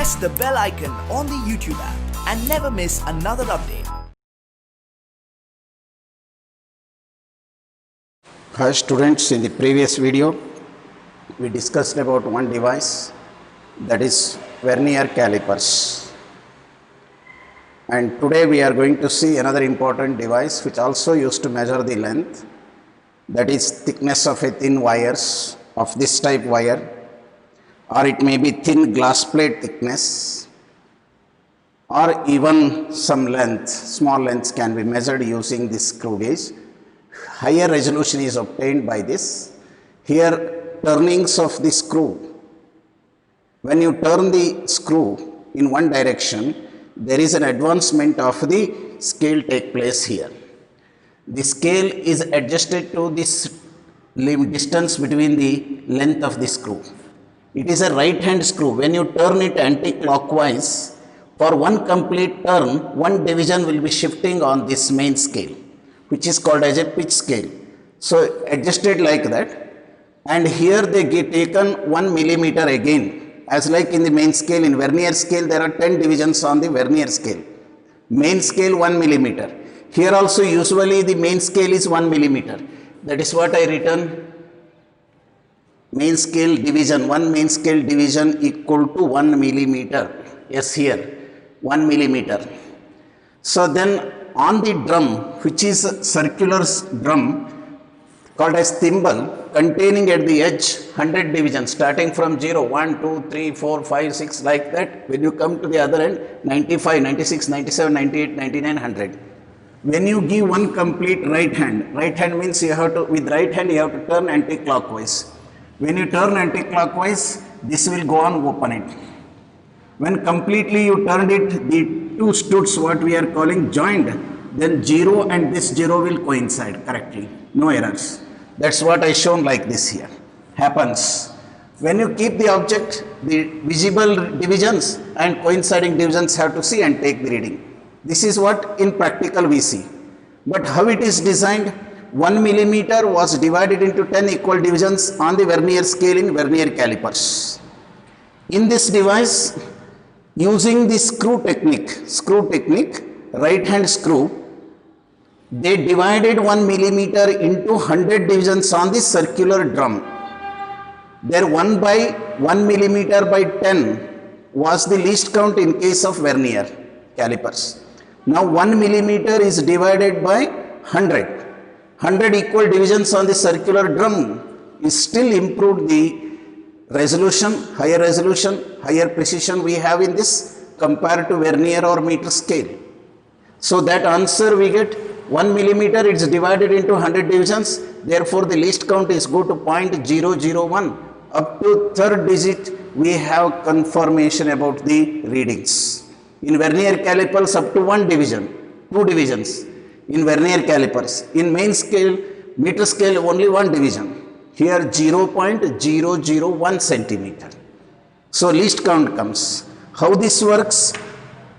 press the bell icon on the YouTube app and never miss another update. Hi students, in the previous video we discussed about one device, that is vernier calipers, and today we are going to see another important device which also used to measure the length, that is thickness of a thin wires of this type wire, or it may be thin glass plate thickness, or even some length, small lengths can be measured using this screw gauge. Higher resolution is obtained by this. Here turnings of the screw, when you turn the screw in one direction, there is an advancement of the scale take place here. The scale is adjusted to this distance between the length of the screw. It is a right hand screw. When you turn it anti-clockwise, for one complete turn, one division will be shifting on this main scale, which is called as a pitch scale. So adjusted like that, and here they get taken 1 millimeter again, as like in the main scale. In vernier scale there are 10 divisions on the vernier scale. Main scale 1 millimeter. Here also usually the main scale is 1 millimeter. That is what I written. Main scale division, one main scale division equal to 1 millimeter. Yes, here 1 millimeter. So then on the drum, which is a circular drum called as thimble, containing at the edge 100 divisions, starting from 0, 1, 2, 3, 4, 5, 6, like that. When you come to the other end, 95, 96, 97, 98, 99, 100. When you give one complete right hand means you have to, with right hand you have to turn anti-clockwise. When you turn anti-clockwise, this will go on open it. When completely you turned it, the two studs, what we are calling joined, then 0 and this 0 will coincide correctly, no errors. That's what I shown like this here. Happens. When you keep the object, the visible divisions and coinciding divisions have to see and take the reading. This is what in practical we see. But how it is designed? 1 millimeter was divided into 10 equal divisions on the vernier scale in vernier calipers. In this device, using the screw technique, right hand screw, they divided 1 millimeter into 100 divisions on the circular drum. There 1 by 1 millimeter by 10 was the least count in case of vernier calipers. Now 1 millimeter is divided by 100. 100 equal divisions on the circular drum is still improved the resolution, higher precision we have in this compared to vernier or meter scale. So that answer we get 1 millimeter is divided into 100 divisions, therefore the least count is go to 0.001. Up to third digit we have confirmation about the readings. In vernier calipers up to 1 division, 2 divisions in vernier calipers. In main scale, meter scale only 1 division. Here 0.001 centimeter. So least count comes. How this works?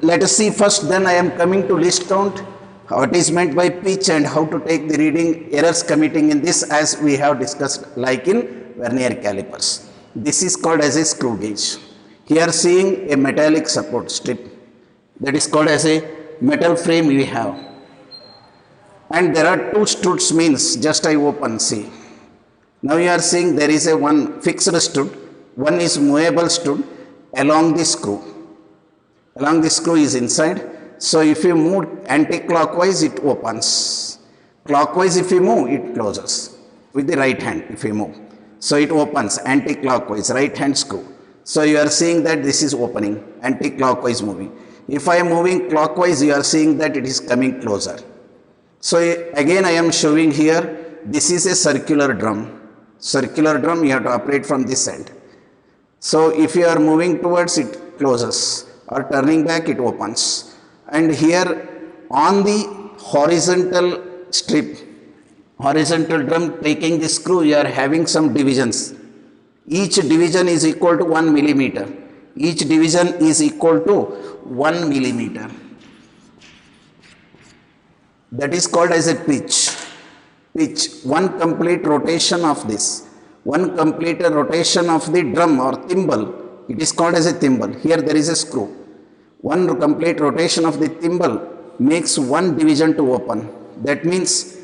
Let us see first, then I am coming to least count. What is meant by pitch and how to take the reading, errors committing in this as we have discussed like in vernier calipers. This is called as a screw gauge. Here seeing a metallic support strip, that is called as a metal frame we have. And there are two studs means, just I open, see. Now you are seeing there is a one fixed stud, one is movable stud along the screw. Along the screw is inside. So if you move anti-clockwise, it opens. Clockwise if you move, it closes. With the right hand if you move. So it opens anti-clockwise, right hand screw. So you are seeing that this is opening, anti-clockwise moving. If I am moving clockwise, you are seeing that it is coming closer. So again I am showing here, this is a circular drum. Circular drum, you have to operate from this end. So if you are moving towards, it closes, or turning back, it opens. And here on the horizontal strip, horizontal drum taking the screw, you are having some divisions. Each division is equal to 1 millimeter. Each division is equal to 1 millimeter. That is called as a pitch. One complete rotation of this, one complete rotation of the drum or thimble It is called as a thimble. Here there is a screw. One complete rotation of the thimble makes one division to open. That means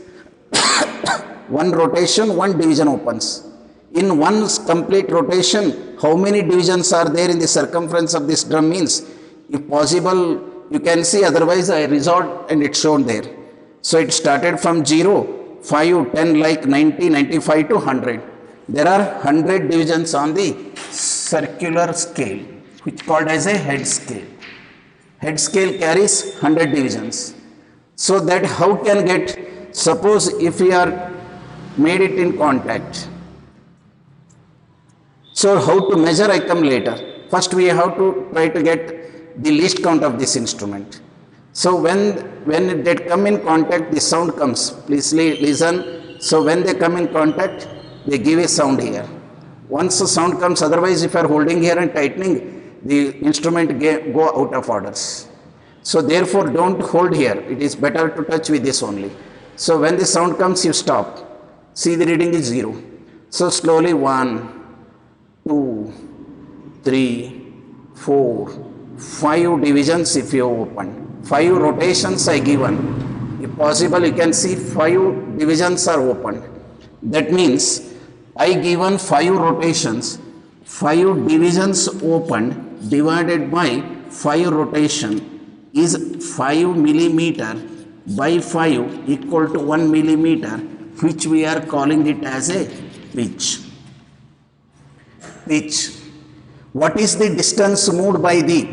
one rotation, one division opens. In one complete rotation, how many divisions are there in the circumference of this drum means, if possible, you can see, otherwise I resort and it's shown there. So it started from 0, 5, 10, like 90, 95 to 100. There are 100 divisions on the circular scale, which called as a head scale. Head scale carries 100 divisions. So that how can get, suppose if we are made it in contact. So how to measure, I come later. First we have to try to get the least count of this instrument. So when they come in contact, the sound comes. Please listen. So when they come in contact, they give a sound here. Once the sound comes, otherwise if you are holding here and tightening, the instrument go out of orders. So therefore don't hold here. It is better to touch with this only. So when the sound comes, you stop. See, the reading is 0. So slowly 1, 2, 3, 4, 5 divisions if you open. 5 rotations I given. If possible, you can see 5 divisions are opened. That means I given 5 rotations, 5 divisions opened divided by 5 rotation is 5 millimeter by 5 equal to 1 millimeter, which we are calling it as a pitch. Pitch. What is the distance moved by the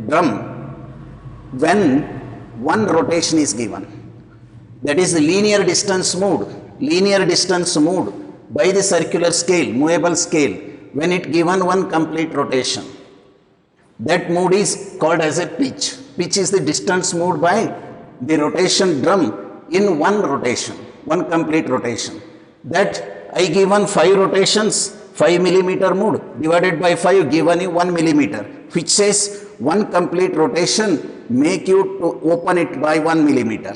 drum when one rotation is given? That is the linear distance moved. Linear distance moved by the circular scale, movable scale, when it given one complete rotation. That mode is called as a pitch. Pitch is the distance moved by the rotation drum in one rotation, one complete rotation. That I given 5 rotations, 5 millimeter moved divided by 5 given you 1 millimeter, which says one complete rotation make you to open it by 1 millimeter.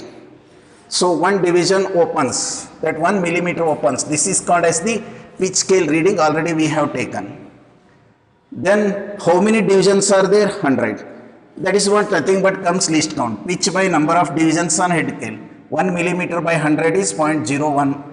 So one division opens, that 1 millimeter opens. This is called as the pitch scale reading, already we have taken. Then how many divisions are there? 100. That is what nothing but comes least count. Pitch by number of divisions on head scale. 1 millimeter by 100 is 0.01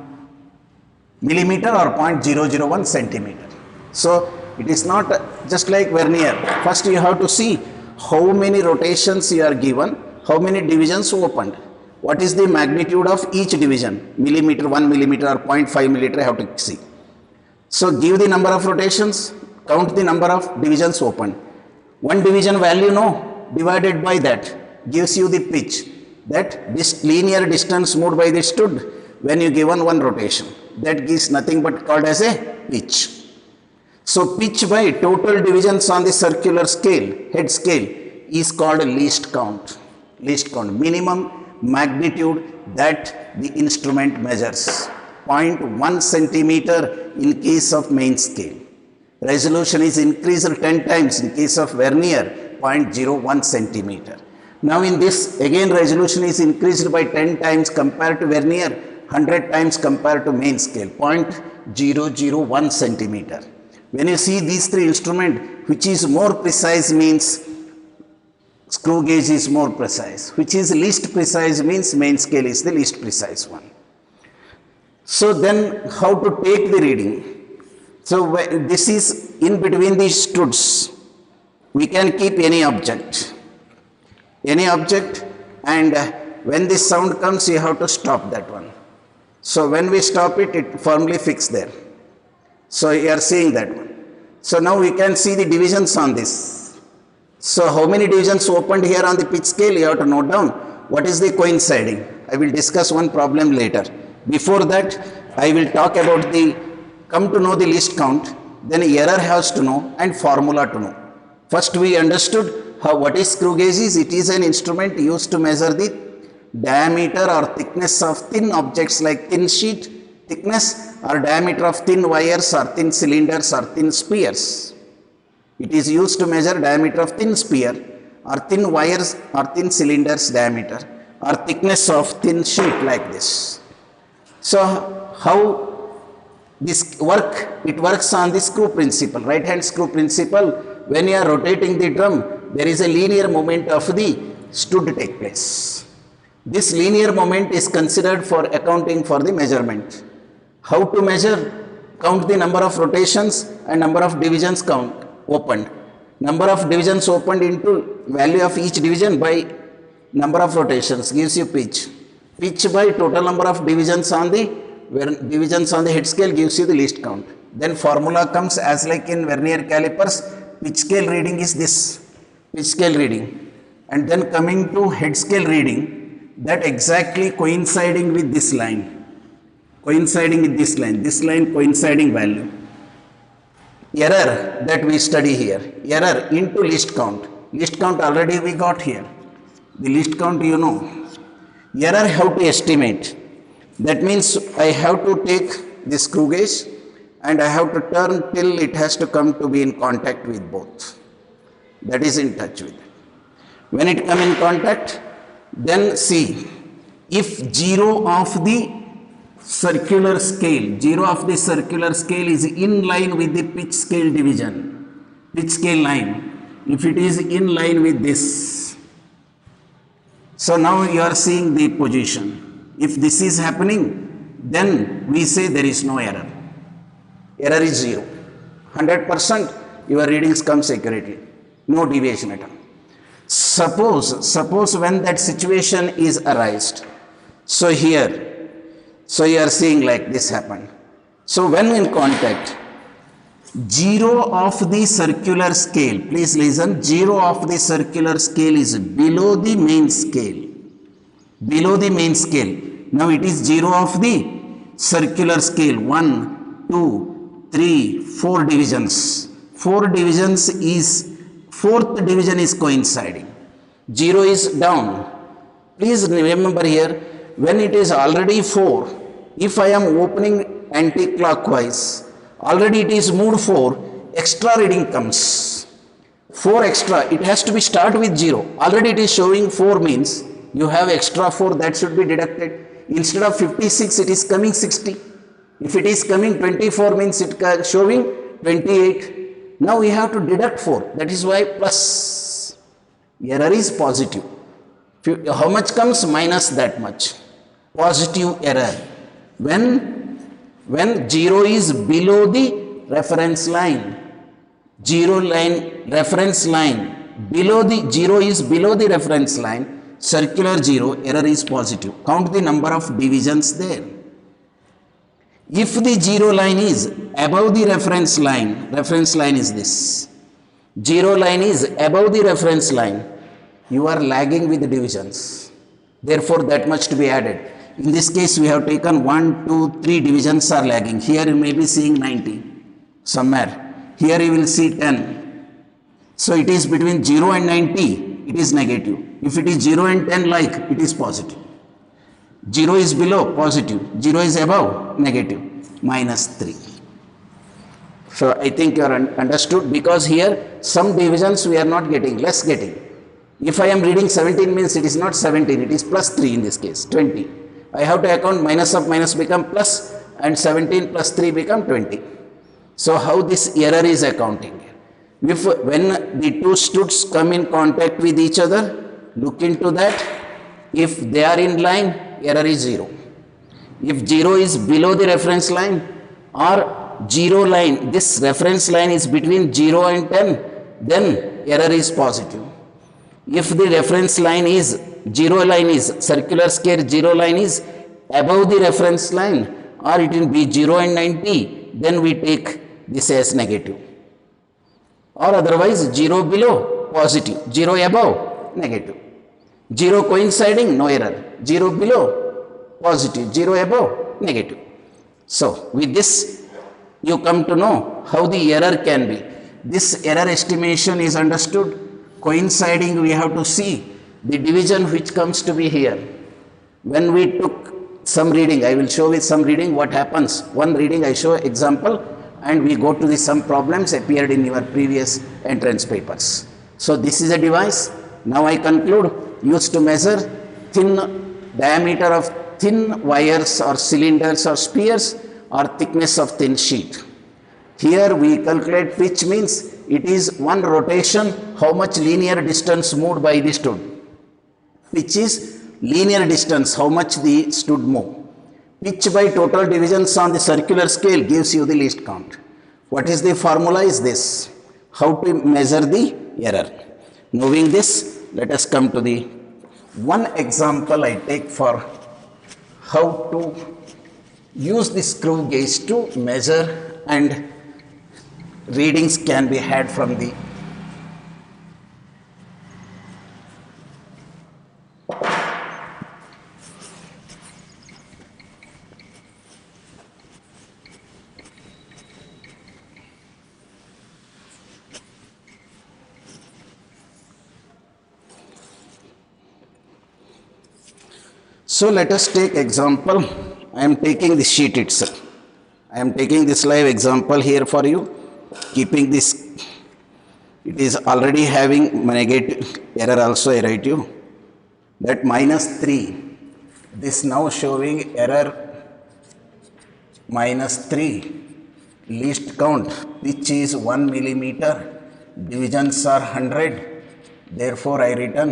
millimeter or 0.001 centimeter. So it is not just like vernier. First you have to see how many rotations you are given, how many divisions opened. What is the magnitude of each division? Millimeter, 1 millimeter or 0.5 millimeter, I have to see. So give the number of rotations, count the number of divisions opened. One division value divided by that gives you the pitch. That this linear distance moved by the stud when you given one rotation. That gives nothing but called as a pitch. So pitch by total divisions on the circular scale, head scale, is called least count. Least count, minimum magnitude that the instrument measures. 0.1 centimeter in case of main scale. Resolution is increased 10 times in case of vernier, 0.01 centimeter. Now in this, again resolution is increased by 10 times compared to vernier, 100 times compared to main scale, 0.001 centimeter. When you see these 3 instruments, which is more precise means screw gauge is more precise, which is least precise means main scale is the least precise one. So then how to take the reading? So this is in between these studs. We can keep any object, and when this sound comes, you have to stop that one. So when we stop it, it firmly fixed there. So you are seeing that one. So now we can see the divisions on this. So how many divisions opened here on the pitch scale? You have to note down what is the coinciding. I will discuss one problem later. Before that, I will talk about come to know the least count, then error has to know and formula to know. First we understood what is screw gauge is. It is an instrument used to measure the diameter or thickness of thin objects like thin sheet thickness or diameter of thin wires or thin cylinders or thin spheres. It is used to measure diameter of thin sphere or thin wires or thin cylinders diameter or thickness of thin sheet like this. So how it works on the screw principle, right hand screw principle. When you are rotating the drum, there is a linear movement of the stud take place. This linear moment is considered for accounting for the measurement. How to measure? Count the number of rotations and number of divisions opened. Number of divisions opened into value of each division by number of rotations gives you pitch. Pitch by total number of divisions on the head scale gives you the least count. Then formula comes as like in vernier calipers, pitch scale reading is this, pitch scale reading. And then coming to head scale reading, that exactly coinciding with this line, this line coinciding value. Error that we study here, error into least count already we got here, the least count you know. Error how to estimate, that means I have to take this screw gauge and I have to turn till it has to come to be in contact with both, that is in touch with it. When it come in contact, then see, if 0 of the circular scale is in line with the pitch scale division, pitch scale line, if it is in line with this, so now you are seeing the position. If this is happening, then we say there is no error. Error is 0. 100% your readings comes accurately, no deviation at all. Suppose when that situation is arised, so here, so you are seeing like this happened. So when in contact, 0 of the circular scale, please listen, 0 of the circular scale is below the main scale. Below the main scale. Now it is 0 of the circular scale. 1, 2, 3, 4 divisions. 4 divisions is, 4th division is coinciding. 0 is down. Please remember here, when it is already 4, if I am opening anti-clockwise, already it is moved 4, extra reading comes. 4 extra, it has to be start with 0. Already it is showing 4 means you have extra 4 that should be deducted. Instead of 56, it is coming 60. If it is coming 24 means it is showing 28. Now we have to deduct 4. That is why plus. Error is positive. How much comes? Minus that much. Positive error. When 0 is below the reference line, 0 line, reference line, below the 0 is below the reference line, circular 0, error is positive. Count the number of divisions there. If the 0 line is above the reference line is this, 0 line is above the reference line, you are lagging with the divisions. Therefore, that much to be added. In this case, we have taken 1, 2, 3 divisions are lagging. Here you may be seeing 90 somewhere. Here you will see 10. So it is between 0 and 90, it is negative. If it is 0 and 10 like, it is positive. 0 is below, positive. 0 is above, negative. Minus 3. So I think you are understood, because here some divisions we are not getting, less getting. If I am reading 17 means it is not 17, it is plus 3 in this case, 20. I have to account minus of minus become plus, and 17 plus 3 become 20. So how this error is accounting? If when the two studs come in contact with each other, look into that. If they are in line, error is 0. If 0 is below the reference line, or 0 line, this reference line is between 0 and 10, then error is positive. If the reference line is, 0 line is, circular scale 0 line is above the reference line, or it will be 0 and 90, then we take this as negative. Or otherwise 0 below, positive, 0 above, negative. 0 coinciding, no error. 0 below, positive, 0 above, negative. So with this, you come to know how the error can be. This error estimation is understood. Coinciding, we have to see the division which comes to be here. When we took some reading, I will show with some reading what happens. One reading I show example, and we go to the some problems appeared in your previous entrance papers. So this is a device. Now I conclude, used to measure thin diameter of thin wires or cylinders or spheres, or thickness of thin sheet. Here we calculate pitch means it is one rotation, how much linear distance moved by the stud. Pitch is linear distance, how much the stud move. Pitch by total divisions on the circular scale gives you the least count. What is the formula is this? How to measure the error. Knowing this, let us come to the one example I take for how to use the screw gauge to measure, and readings can be had from the So let us take example. I am taking the sheet itself. I am taking this live example here for you. Keeping this, it is already having negative error also, I write you. That -3. This now showing error -3. Least count, which is 1 millimeter. Divisions are 100. Therefore, I written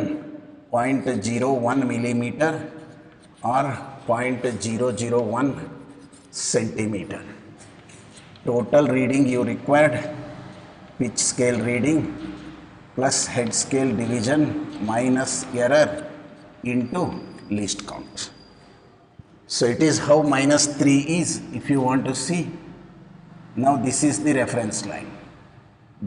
0.01 millimeter or 0.001 centimeter. Total reading you required, pitch scale reading plus head scale division minus error into least count. So it is how -3 is if you want to see. Now this is the reference line.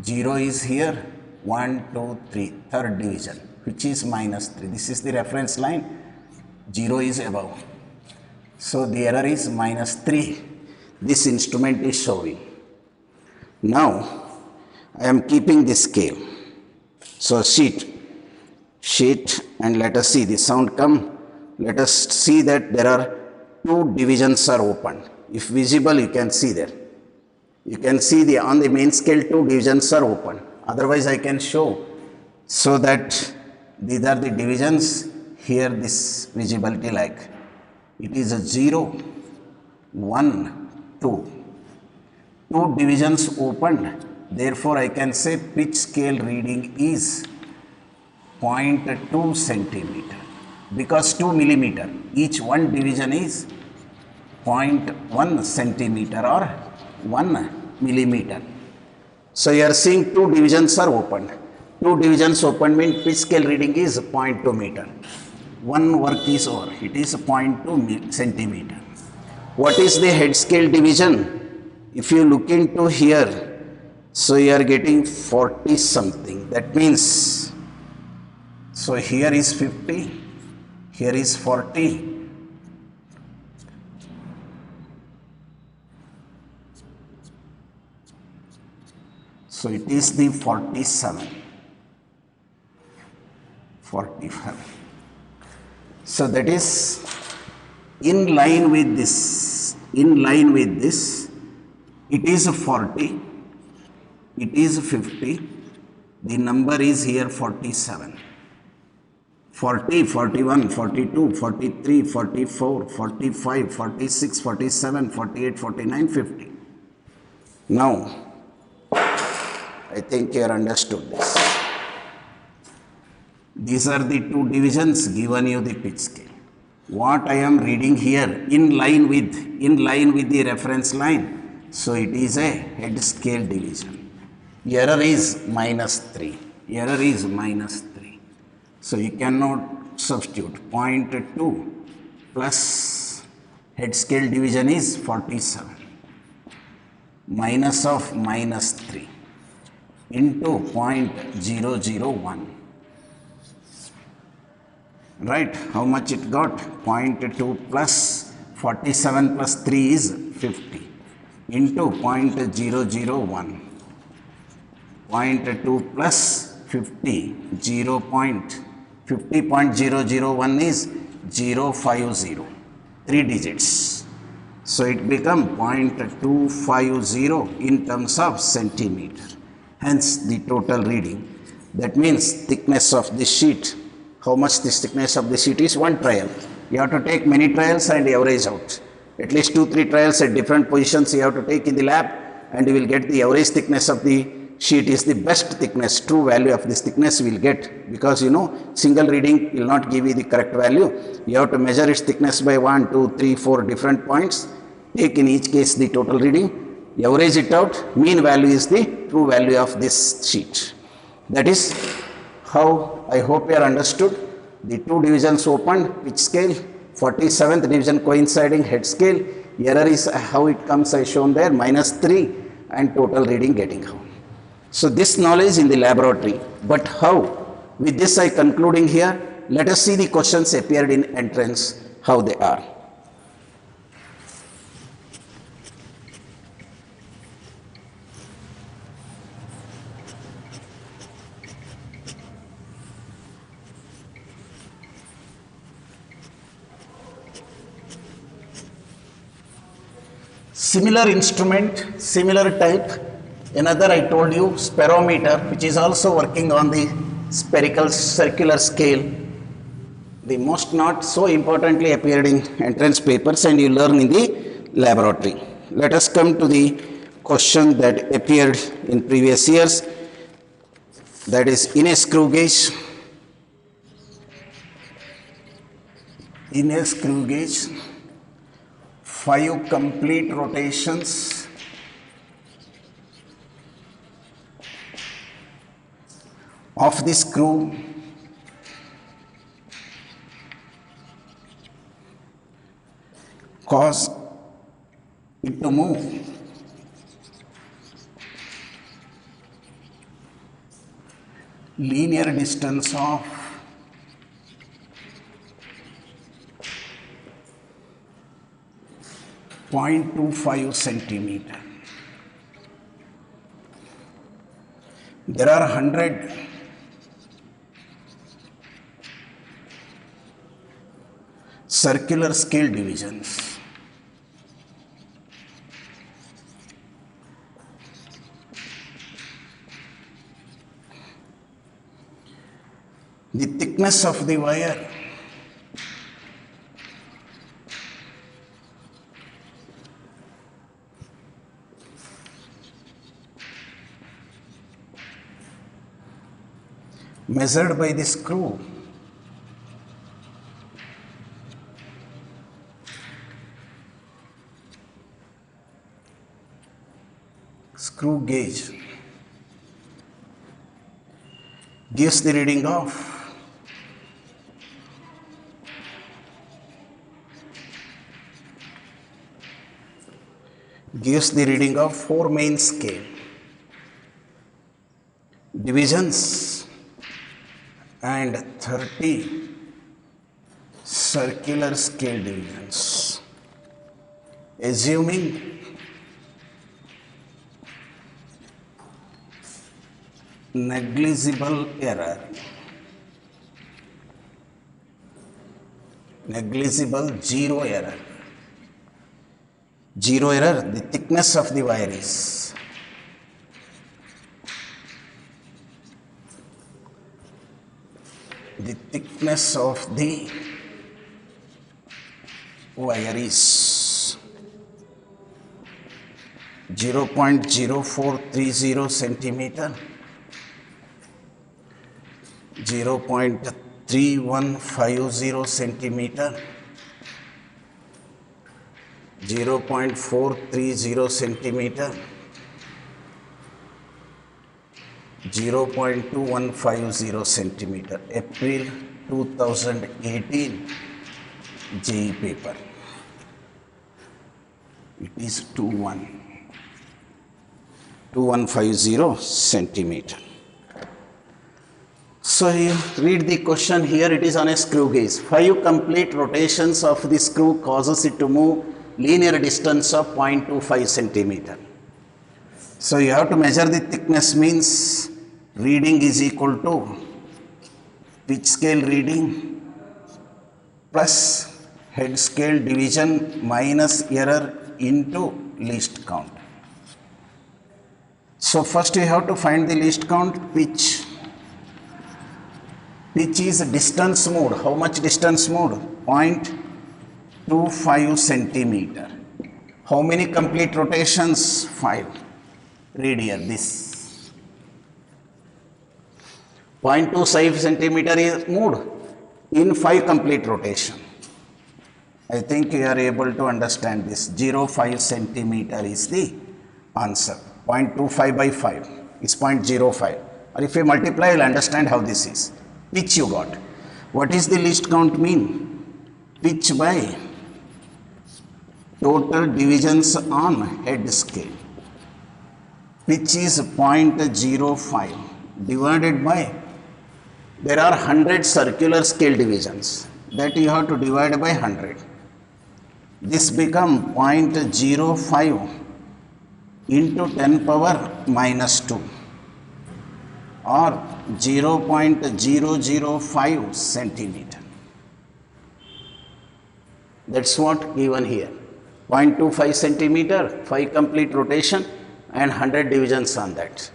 0 is here, 1, 2, 3, third division, which is -3. This is the reference line. 0 is above. So the error is -3. This instrument is showing. Now I am keeping this scale. So sheet, and let us see the sound come. Let us see that there are 2 divisions are opened. If visible, you can see there. You can see on the main scale 2 divisions are open. Otherwise I can show so that these are the divisions. Here this visibility like it is a 0, 1, 2. 2 divisions opened. Therefore I can say pitch scale reading is 0.2 centimeter because 2 millimeter. Each one division is 0.1 centimeter or 1 millimeter. So you are seeing 2 divisions are opened. 2 divisions opened means pitch scale reading is 0.2 meter. One work is over. It is 0.2 centimeter. What is the head scale division? If you look into here, so you are getting 40 something. That means, so here is 50, here is 40. So it is the 47, 45. So that is in line with this, it is 40, it is 50, the number is here 47, 40, 41, 42, 43, 44, 45, 46, 47, 48, 49, 50. Now, I think you have understood this. These are the 2 divisions given you the pitch scale. What I am reading here in line with the reference line. So it is a head scale division. Error is -3. Error is -3. So you cannot substitute 0.2 plus head scale division is 47 minus of -3 into 0.001. Right, how much it got? 0.2 plus 47 plus 3 is 50 into 0.001. 0.2 plus 50, 50.001 is 050, 3 digits. So it become 0.250 in terms of centimeter. Hence the total reading. That means thickness of this sheet. How much this thickness of the sheet is? 1 trial. You have to take many trials and average out. At least 2-3 trials at different positions you have to take in the lab, and you will get the average thickness of the sheet is the best thickness. True value of this thickness you will get, because single reading will not give you the correct value. You have to measure its thickness by 1, 2, 3, 4 different points. Take in each case the total reading, average it out, mean value is the true value of this sheet. That is how I hope you are understood. The two divisions opened, pitch scale, 47th division coinciding head scale. Error is how it comes, I shown there, -3, and total reading getting how. So this knowledge in the laboratory, but how? With this I concluding here. Let us see the questions appeared in entrance, how they are. Similar instrument, similar type. Another I told you, spirometer, which is also working on the spherical circular scale. The most not so importantly appeared in entrance papers, and you learn in the laboratory. Let us come to the question that appeared in previous years. That is, in a screw gauge, in a screw gauge, 5 complete rotations of the screw cause it to move linear distance of 0.25 centimeter. There are 100 circular scale divisions. The thickness of the wire measured by the screw gauge gives the reading of 4 main scale divisions and 30 circular scale divisions. Assuming negligible error, zero error, the thickness of the wire is the thickness of the wire is 0.0430 centimeter, 0.3150 centimeter, 0.430 centimeter, 0.2150 centimeter. April 2018 JEE paper. It is 2150 centimeter. So you read the question here. It is on a screw gauge. 5 complete rotations of the screw causes it to move linear distance of 0.25 centimeter. So you have to measure the thickness, means reading is equal to pitch scale reading plus head scale division minus error into least count. So first you have to find the least count. Pitch is distance moved. How much distance moved? 0.25 0.25 centimeter. How many complete rotations? 5. Read here this. 0.25 centimeter is moved in 5 complete rotation. I think you are able to understand this. 0.5 centimeter is the answer. 0.25 by 5 is 0.05. Or if you multiply, you'll understand how this is. Pitch you got. What is the least count mean? Pitch by total divisions on head scale. Pitch is 0.05 divided by, there are 100 circular scale divisions, that you have to divide by 100. This become 0.05 into 10 power minus 2 or 0.005 centimeter. That's what given here. 0.25 centimeter, 5 complete rotation and 100 divisions on that.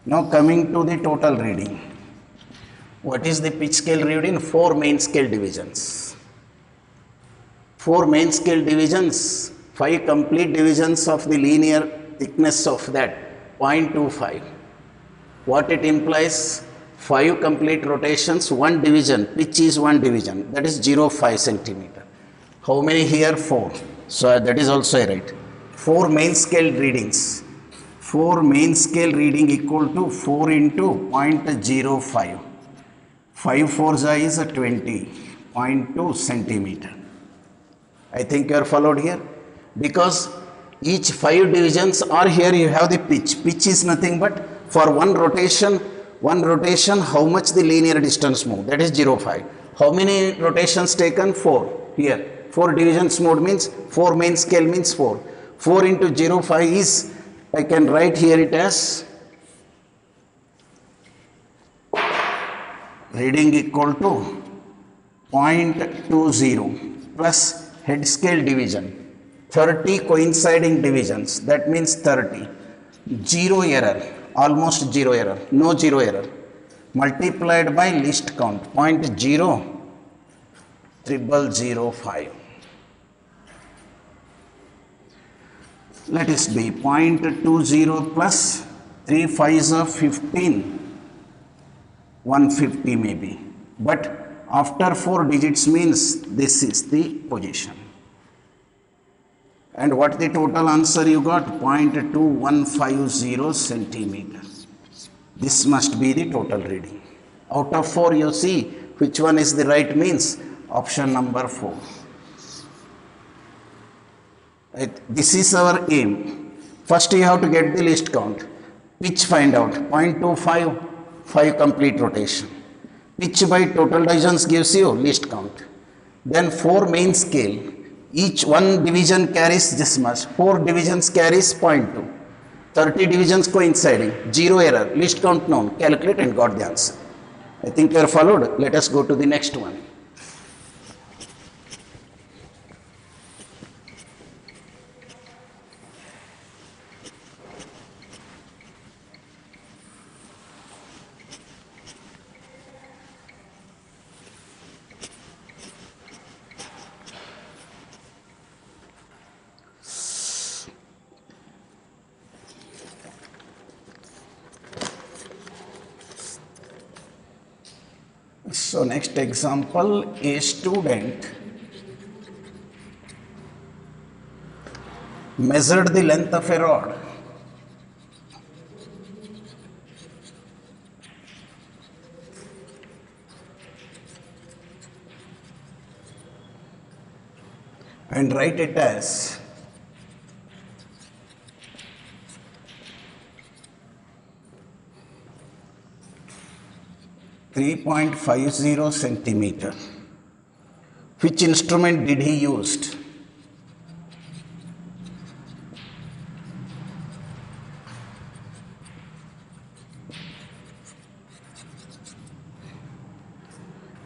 Now coming to the total reading. What is the pitch scale reading? 4 main scale divisions. 4 main scale divisions, 5 complete divisions of the linear thickness of that 0.25. What it implies? 5 complete rotations, 1 division, pitch is 1 division, that is 0.5 centimeter. How many here? 4. So that is also right. 4 main scale readings. 4 main scale reading equal to 4 into 0.05. 5 4s is 20.2 centimeter. I think you are followed here. Because each 5 divisions are here, you have the pitch. Pitch is nothing but for one rotation, how much the linear distance moved? That is 0.5. How many rotations taken? 4. Here. 4 divisions moved means 4 main scale means 4. 4 into 0.5 is, I can write here it as reading equal to 0.20 plus head scale division. 30 coinciding divisions, that means 30. 0 error, almost 0 error, no 0 error. Multiplied by least count, 0.00005. Let us be 0.20 plus 3 5s of 15, 150 maybe. But after 4 digits means this is the position. And what the total answer you got? 0.2150 centimeter. This must be the total reading. Out of 4 you see which one is the right means option number 4. Right. This is our aim. First you have to get the least count. Pitch find out. 0.25, 5 complete rotation. Pitch by total divisions gives you least count. Then 4 main scale. Each 1 division carries this much. 4 divisions carries 0.2. 30 divisions coinciding. 0 error. Least count known. Calculate and got the answer. I think you are followed. Let us go to the next one. So next example, a student measured the length of a rod and write it as 3.50 centimeter. Which instrument did he used?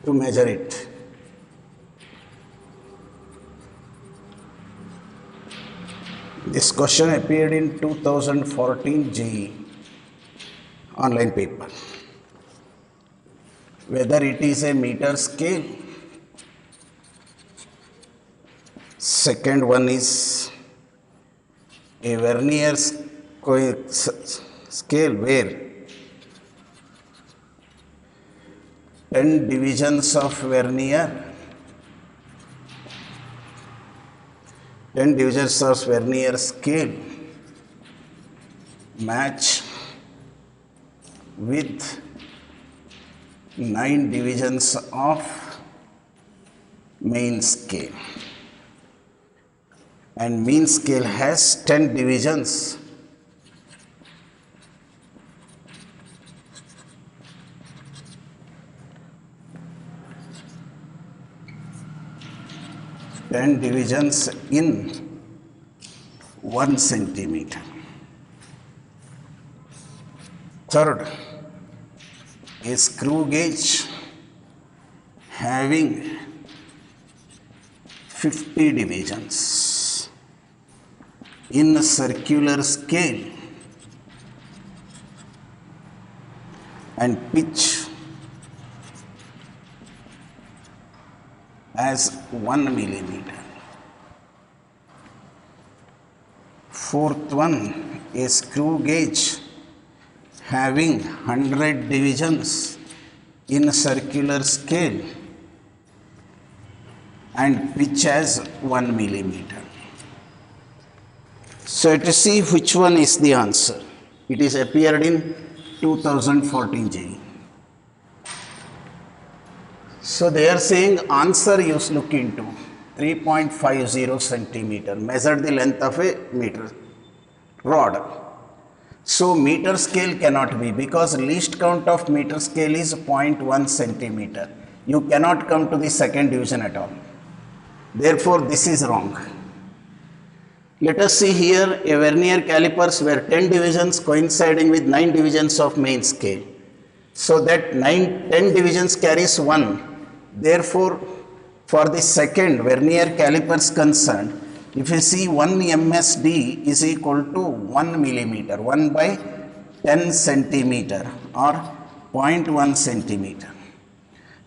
To measure it? This question appeared in 2014 JEE online paper. Whether it is a meter scale Second one is a vernier scale where 10 divisions of vernier, 10 divisions of vernier scale match with 9 divisions of main scale, and mean scale has 10 divisions. Divisions in 1 centimeter. Third, a screw gauge having 50 divisions in a circular scale and pitch as 1 millimeter. Fourth one, a screw gauge having 100 divisions in a circular scale and pitch as 1 millimeter. So to see which one is the answer. It is appeared in 2014 JEE. So they are saying answer you look into 3.50 centimeter, measured the length of a meter rod. So meter scale cannot be, because least count of meter scale is 0.1 centimeter. You cannot come to the second division at all. Therefore this is wrong. Let us see here a vernier calipers where 10 divisions coinciding with 9 divisions of main scale. So that 10 divisions carries 1. Therefore, for the second vernier calipers concerned, if you see 1 MSD is equal to 1 millimeter, 1 by 10 centimeter or 0.1 centimeter.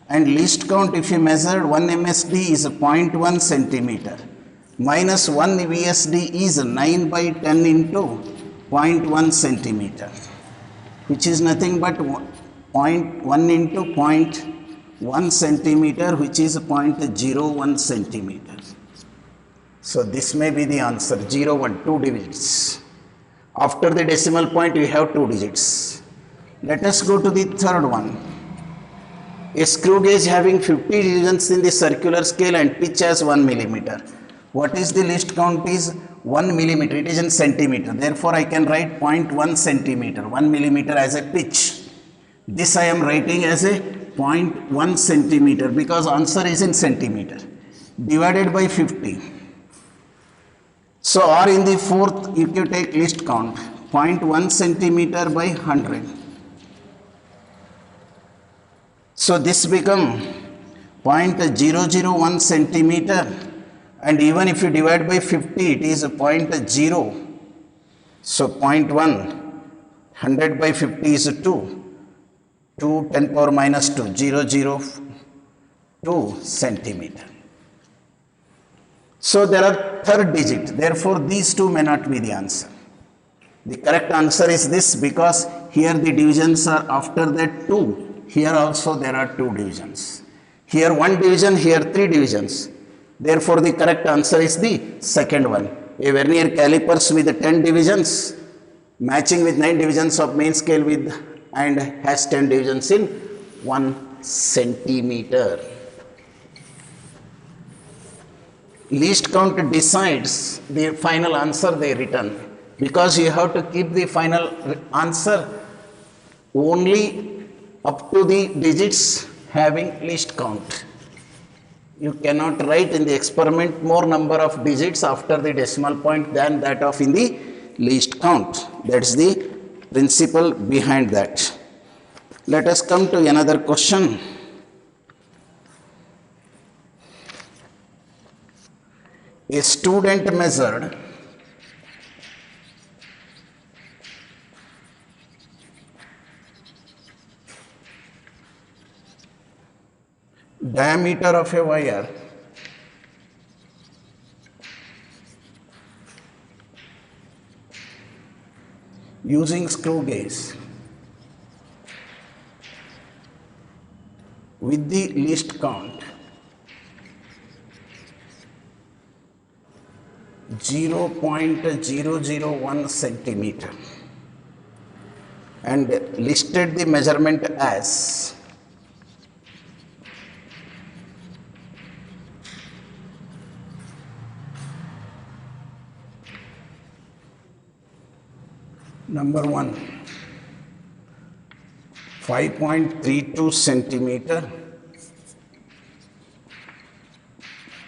And least count, if you measure 1 MSD is 0.1 centimeter minus 1 VSD is 9 by 10 into 0.1 centimeter, which is nothing but 0.1 into 0.1 centimeter, which is 0.01 centimeter. So this may be the answer, 0, 1, 2 digits. After the decimal point you have 2 digits. Let us go to the third one. A screw gauge having 50 divisions in the circular scale and pitch as 1 millimeter. What is the least count is 1 millimeter, it is in centimeter. Therefore I can write 0.1 centimeter, 1 millimeter as a pitch. This I am writing as a 0.1 centimeter because answer is in centimeter, divided by 50. So or in the fourth, if you take least count, 0.1 centimeter by 100. So this become 0.001 centimeter, and even if you divide by 50 it is 0.0. So 0.1, 100 by 50 is 2, 2 10 power minus 2, 002 centimeter. So there are third digit, therefore these two may not be the answer. The correct answer is this, because here the divisions are after that 2, here also there are 2 divisions. Here 1 division, here 3 divisions. Therefore the correct answer is the second one. A vernier calipers with 10 divisions matching with 9 divisions of main scale with and has 10 divisions in 1 centimeter. Least count decides the final answer they return, because you have to keep the final answer only up to the digits having least count. You cannot write in the experiment more number of digits after the decimal point than that of in the least count. That's the principle behind that. Let us come to another question. A student measured diameter of a wire using screw gauge with the least count 0.001 centimeter and listed the measurement as number 1 5.32 centimeter,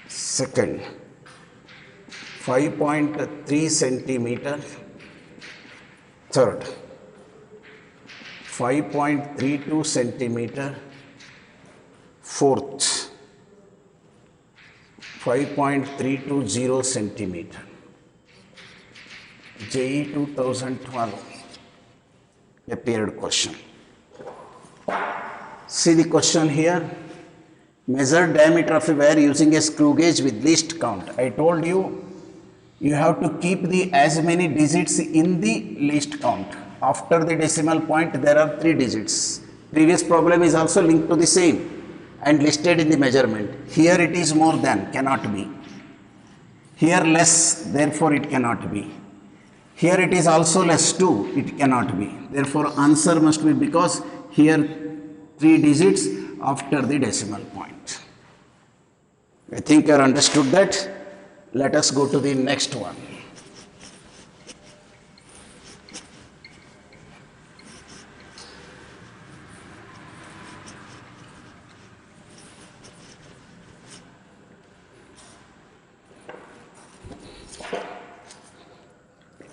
second 5.3 centimeter, third 5.32 centimeter, fourth 5.320 centimeter. JEE 2012 appeared question. See the question here. Measure diameter of a wire using a screw gauge with least count. I told you, you have to keep the as many digits in the least count. After the decimal point, there are 3 digits. Previous problem is also linked to the same and listed in the measurement. Here it is more than, cannot be. Here less, therefore it cannot be. Here it is also less too, it cannot be. Therefore answer must be, because here 3 digits after the decimal point. I think you understood that. Let us go to the next one.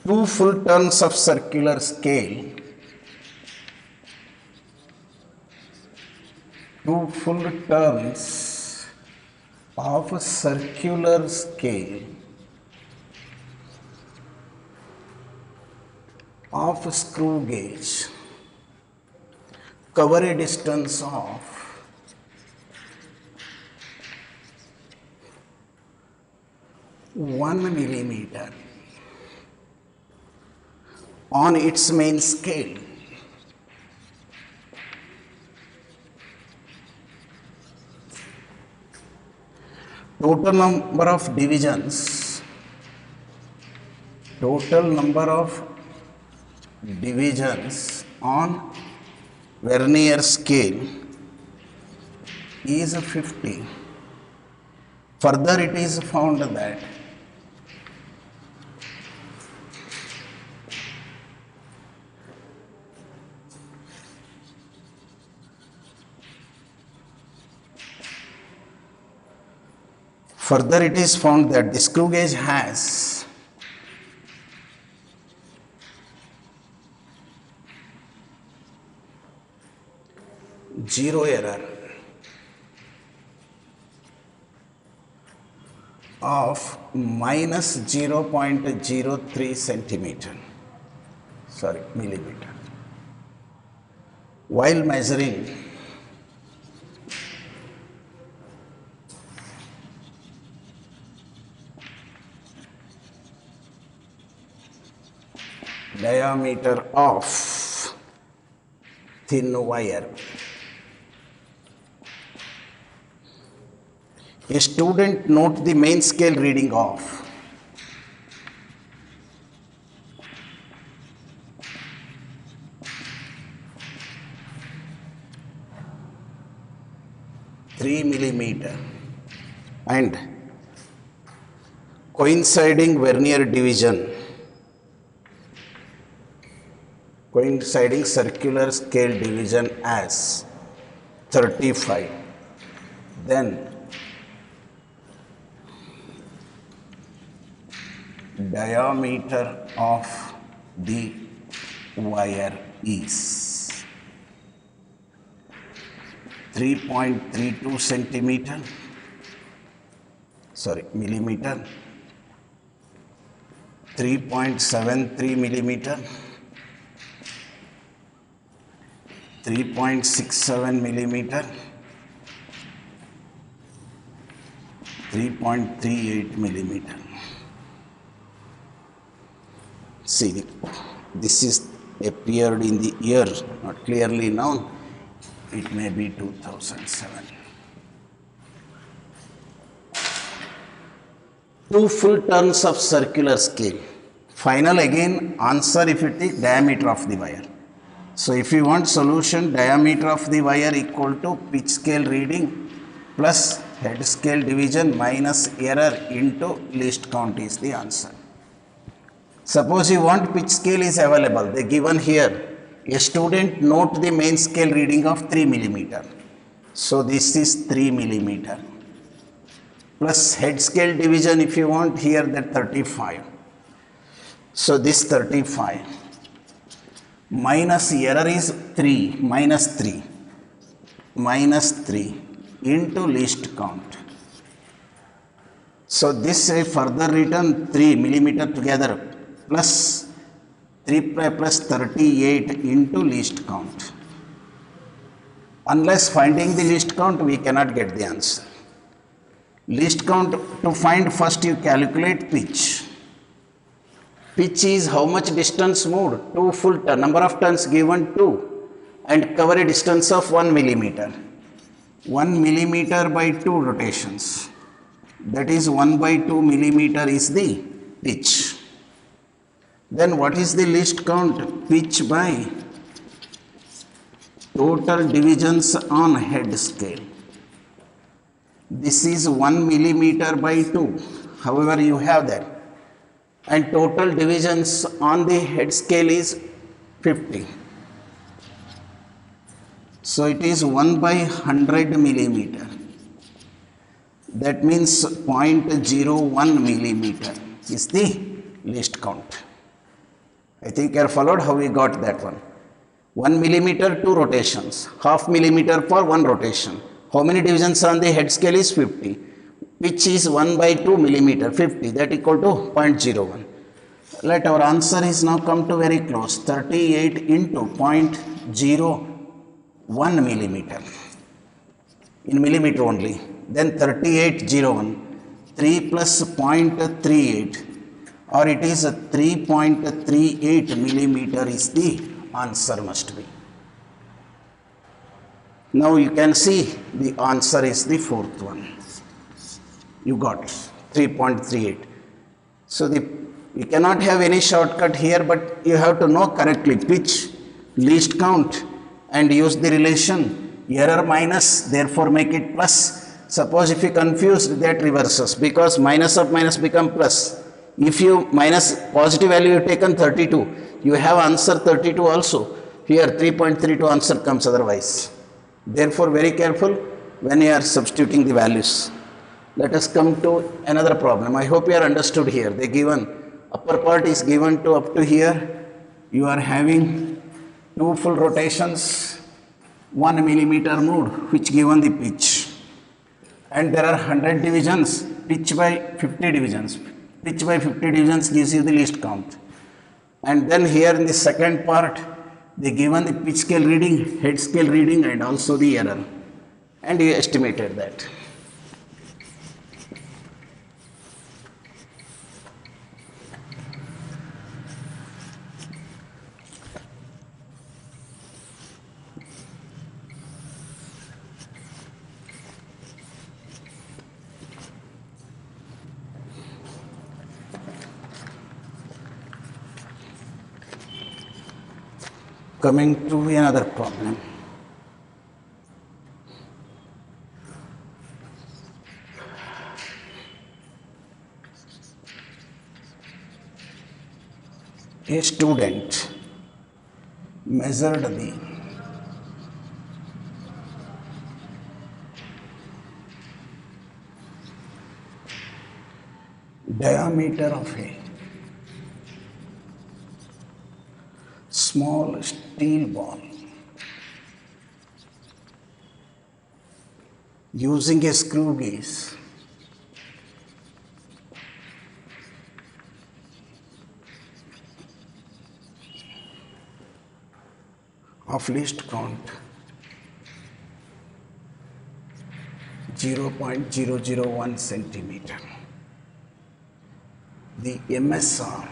Two full turns of circular scale, two full turns of a circular scale of a screw gauge cover a distance of 1 millimeter on its main scale. Total number of divisions on vernier scale is 50. Further, it is found that the screw gauge has zero error of minus 0.03 millimeter while measuring diameter of thin wire. A student note the main scale reading of 3 millimeter and coinciding vernier division, coinciding circular scale division as 35. Then diameter of the wire is 3.32 centimeter, millimeter, 3.73 millimeter, 3.67 millimeter, 3.38 millimeter. See, this is appeared in the year, not clearly known. It may be 2007. 2 full turns of circular scale. Final again answer if you take diameter of the wire. So if you want solution, diameter of the wire equal to pitch scale reading plus head scale division minus error into least count is the answer. Suppose you want pitch scale is available, they given here. A student note the main scale reading of 3 millimeter. So this is 3 millimeter. Plus head scale division if you want here that 35. So this 35 minus error is 3 into least count. So this is further written 3 millimeter together plus 3 plus 38 into least count. Unless finding the least count we cannot get the answer. Least count to find, first you calculate pitch. Pitch is how much distance moved, 2 full turn, number of turns given 2 and cover a distance of 1 millimeter. 1 millimeter by 2 rotations, that is 1 by 2 millimeter is the pitch. Then what is the least count? Pitch by total divisions on head scale. This is 1 millimeter by 2, however you have that, and total divisions on the head scale is 50. So it is 1 by 100 millimeter, that means 0.01 millimeter is the least count. I think you are followed how we got that one. 1 millimeter 2 rotations, half millimeter for 1 rotation. How many divisions on the head scale is 50, which is 1 by 2 millimeter, 50, that equal to 0.01. Let our answer is now come to very close, 38 into 0.01 millimeter, in millimeter only. Then 3801, 3 plus 0.38, or it is 3.38 millimeter is the answer must be. Now you can see the answer is the fourth one. You got 3.38. So we cannot have any shortcut here, but you have to know correctly pitch, least count, and use the relation error minus, therefore make it plus. Suppose if you confused, that reverses because minus of minus become plus. If you minus positive value you taken 32, you have answer 32 also. Here 3.32 answer comes otherwise. Therefore, very careful when you are substituting the values. Let us come to another problem. I hope you are understood here. They given upper part is given to up to here. You are having 2 full rotations, 1 millimeter moved, which given the pitch. And there are 100 divisions, pitch by 50 divisions. Pitch by 50 divisions gives you the least count. And then here in the second part, they given the pitch scale reading, head scale reading, and also the error, and you estimated that. Coming to another problem. A student measured the diameter of a small steel ball using a screw gauge. Of least count 0.001 centimeter. The MSR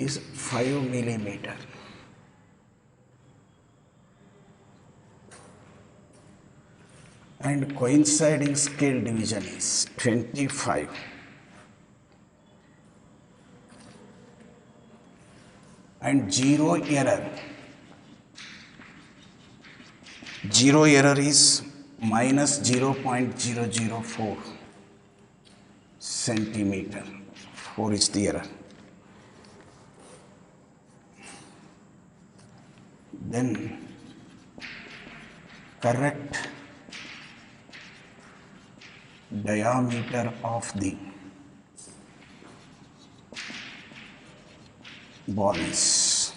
is 5 millimeter. And coinciding scale division is 25. And zero error is minus 0.004 centimeter. 4 is the error. Then correct diameter of the ball is,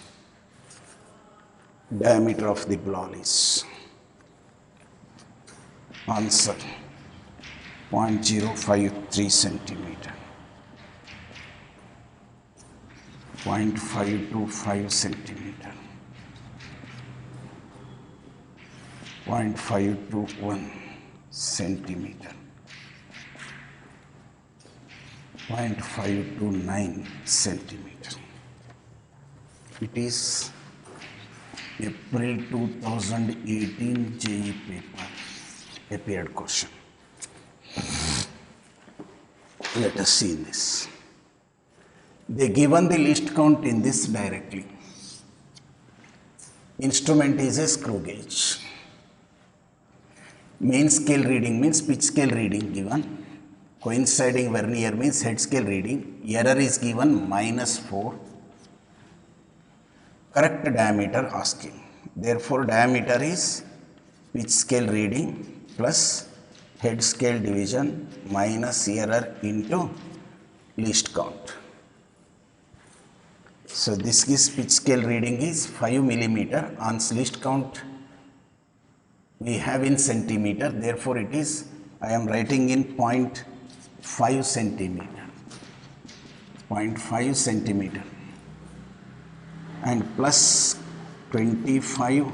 diameter of the ball is, answer 0.053 centimeter, 0.525 centimeter, 0.521 centimeter, 0.529 centimeter. It is April 2018 JEE paper appeared question. Let us see this. They given the least count in this directly. Instrument is a screw gauge. Main scale reading means pitch scale reading given. Coinciding vernier means head scale reading. Error is given -4. Correct diameter asking. Therefore, diameter is pitch scale reading plus head scale division minus error into least count. So, this is pitch scale reading is 5 millimeter. On least count we have in centimeter. Therefore, it is, I am writing in 0.5 centimeter. 0.5 centimeter. And plus 25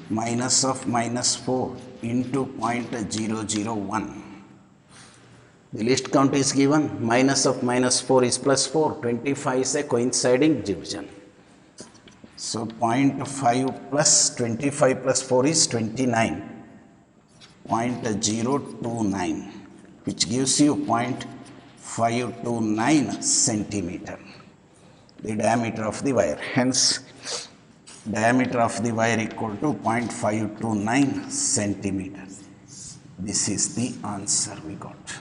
minus of -4 into 0.001. The least count is given, minus of -4 is +4, 25 is a coinciding division. So 0.5 plus 25 plus 4 is 29, 0.029, which gives you 0.529 centimeter. The diameter of the wire. Hence, diameter of the wire equal to 0.529 centimeter. This is the answer we got.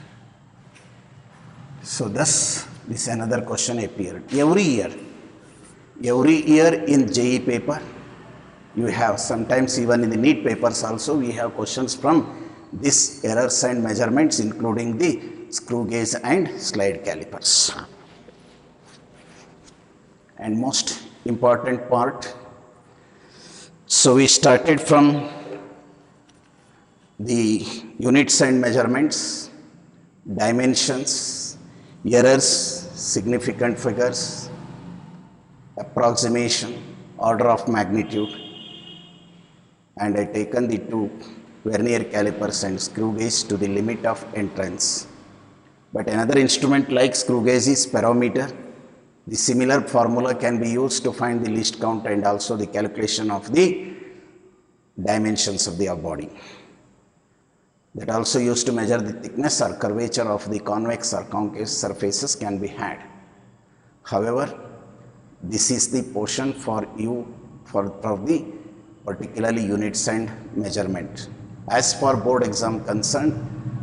So, thus, this another question appeared. Every year in JEE paper, you have sometimes even in the NEET papers also, we have questions from this errors and measurements, including the screw gauge and slide calipers. And most important part, so we started from the units and measurements, dimensions, errors, significant figures, approximation, order of magnitude, and I taken the two vernier calipers and screw gauge to the limit of entrance. But another instrument like screw gauge is spirometer. The similar formula can be used to find the least count and also the calculation of the dimensions of the body. That also used to measure the thickness or curvature of the convex or concave surfaces can be had. However, this is the portion for you for the particularly units and measurement. As for board exam concerned,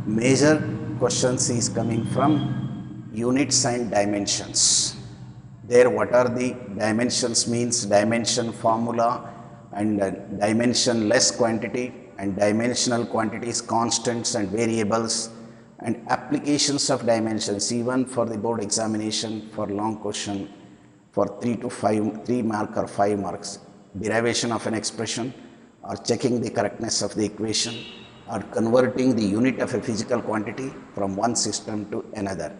major questions is coming from units and dimensions. There, what are the dimensions means, dimension formula and dimensionless quantity and dimensional quantities, constants and variables, and applications of dimensions even for the board examination for long question for 3 mark or 5 marks, derivation of an expression or checking the correctness of the equation or converting the unit of a physical quantity from one system to another.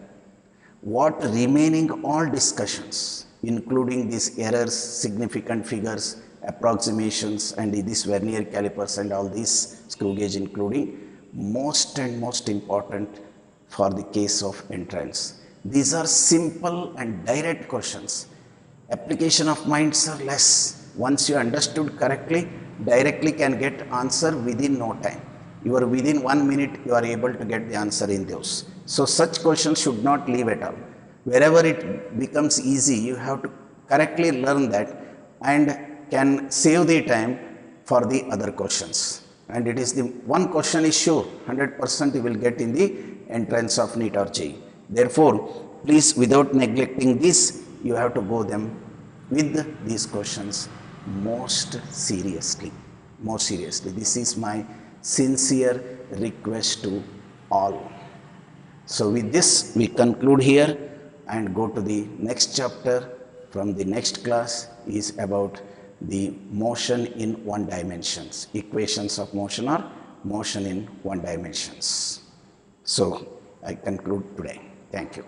What remaining all discussions, including these errors, significant figures, approximations, and this vernier calipers and all these screw gauge including, most and most important for the case of entrance. These are simple and direct questions. Application of minds are less. Once you understood correctly, directly can get answer within no time. You are within 1 minute, you are able to get the answer in those. So such questions should not leave at all. Wherever it becomes easy, you have to correctly learn that and can save the time for the other questions. And it is the one question is sure, 100% you will get in the entrance of NEET or JEE. Therefore, please, without neglecting this, you have to go them with these questions most seriously. Most seriously. This is my sincere request to all. So with this, we conclude here and go to the next chapter from the next class is about the motion in one dimensions, equations of motion or motion in one dimensions. So I conclude today. Thank you.